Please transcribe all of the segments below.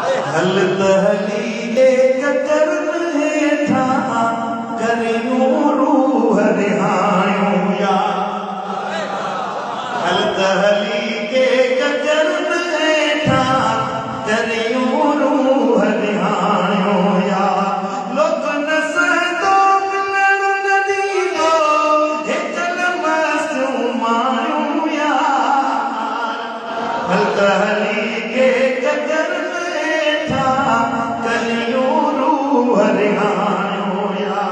हल तहलीले कतरन हेठा करियूं रूह रिहायूं या हल तहलीले कतरन हेठा करियूं रूह रिहायूं या लोक नसदो मिलण न ॾींदो हिकल मसूं मायूं या हल तहलीले कतरन हेठा करियूं रूह रिहायूं या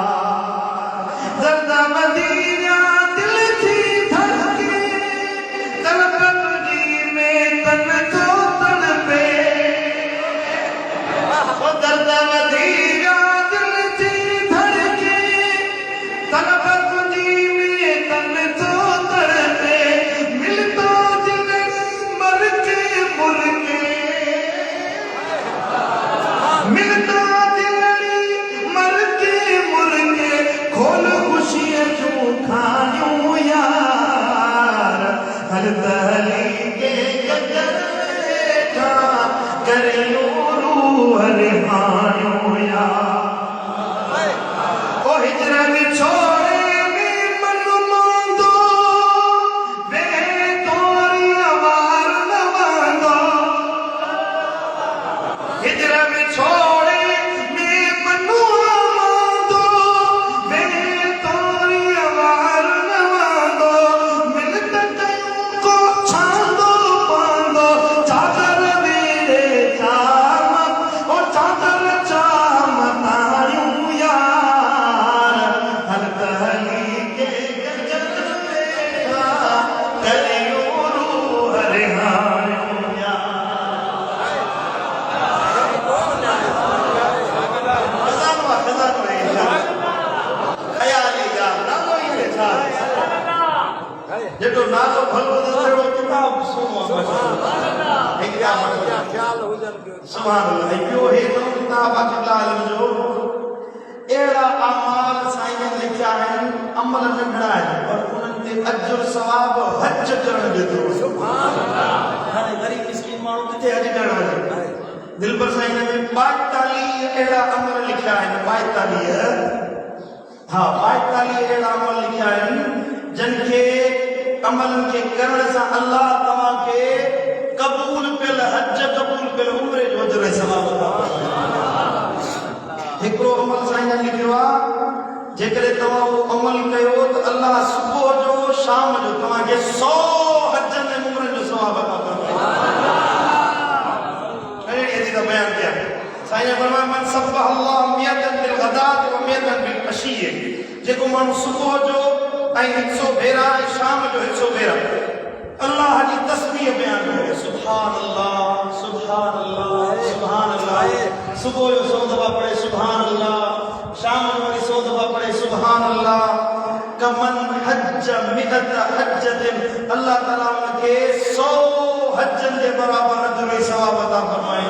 ज़रदा मदीना दिल थी धड़के तड़प तुझी में तन जो तड़पे ओ ज़रदा मदीना दिल थी धड़के तड़प तुझी में तन जो तड़पे मिलतो दिल मर के मुर्गे मिलता दिलड़ी मर के मुर्गे खोल खुशियां जो खायूं यार हर तहली के कदर हेठा करियूं रूह रिहायूं यार ओ हिजरा विछोड़े में मन मांदो वे तोरी आवार न वांदो हिजरा विछोड़े में मनु आवांदो वे तोरी आवार न वांदो मिलत कयूं को छांदो पांदो चादर मेरे चाम ओ चादर चाम तायूं यार हर तहली के गजर हेठा करियूं रूह रिहायूं यार जेको नालो भलो दसड़ो किताब सुनो सुभान अल्लाह पियो हे तो किताब अल्लाह अलम जो एड़ा अमाल साईं लिखया है अमल नंढड़ा है और उनन ते अजर सवाब हज करण जेतरो सुभान अल्लाह हाने गरीब मिस्किन माण्हू किथे हज करण वञे दिल पर साईं में 42 एड़ा अमल लिखया है 42 हां 42 एड़ा अमल लिखया है जिनके अमल के करण से अल्लाह तमा के कबूल पिल हज कबूल पिल उम्र जो अजर सवाब अता हिकड़ो अमल साईं लिखियो आ जेकरे तमा वो अमल कयो तो अल्लाह सुबह जो शाम जो तमा के 100 हज में उम्र जो सवाब अता फरमाए अरे ये दा बयान किया साईं फरमाया मन सब्बाह अल्लाह मियतन बिल गदात व मियतन बिल अशी जेको मानू सुबह जो 100 भेरा शाम जो 100 भेरा अल्लाह की तस्बीह बयान करे सुभान अल्लाह सुभान अल्लाह सुभान अल्लाह सुबह जो 100 दफा पढ़े सुभान अल्लाह शाम को 100 दफा पढ़े सुभान अल्लाह कमन हज मिअत हज्जतिन अल्लाह ताला उनके 100 हज्जन के बराबर अजर सवाब अता फरमाए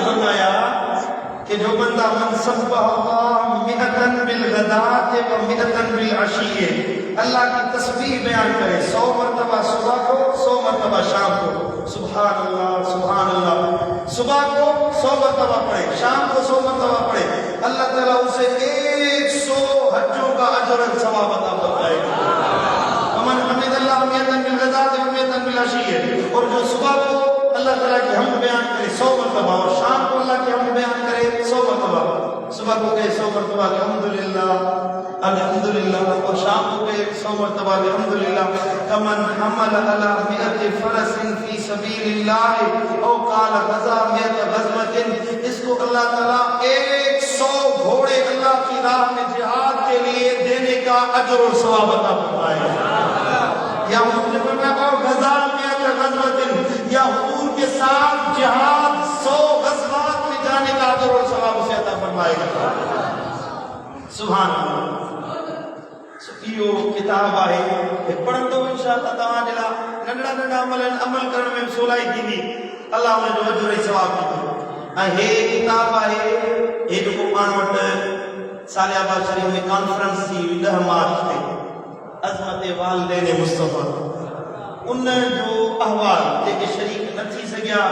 फरमाया कि जो बंदा मन सब्बाह अल्लाह मिअतन बिल गदात व मिअतन बिल अशी अल्लाह की तस्बीह बयान करे 100 मरतबा सुबह को 100 मरतबा शाम को सुभान अल्लाह सुबह को 100 मरतबा पढ़े शाम को 100 मरतबा पढ़े अल्लाह ताला उसे 100 हज्जों का अजर सवाब अता फरमाएगा अमन हमिदल्लाह मिअतन बिल गदात व मिअतन बिल अशी और जो सुबह को अल्लाह ताला की हमद बयान करे 100 मरतबा और शाम को अल्लाह की हमद बयान करे 100 मरतबा सुबह को कहे 100 मरतबा अल्हम्दुलिल्लाह और शाम को कहे 100 मरतबा अल्हम्दुलिल्लाह कमन हमल अला मिअत फरसिन फी सबीलिल्लाह औ काल गज़ा मिअत गज़वतिन इसको अल्लाह ताला 100 घोड़े अल्लाह की राह में जिहाद के लिए देने का अजर और सवाब अता फरमाएगा या मुस्लिम में और गज़ा मिअत गज़वतिन या हुजूर के साथ जिहाद 100 गज़वात में जाने का अजर और सवाब उसे अता फरमाएगा सुभान अल्लाह इहो किताब है पढ़ंदो इंशाअल्लाह तव्हां जे लाइ नंढड़ा नंढड़ा अमल करण में सवलाई थींदी अल्लाह उन जो अजर सवाब ॾींदो ऐं हे किताब आहे हे जेको पाण वटि सालियाबाद शरीफ में कॉन्फ्रेंस थी 10 मार्च ते अज़मत वालिदैन मुस्तफ़ा उन जो अहवाल जेके शरीक न थी सघिया दिया।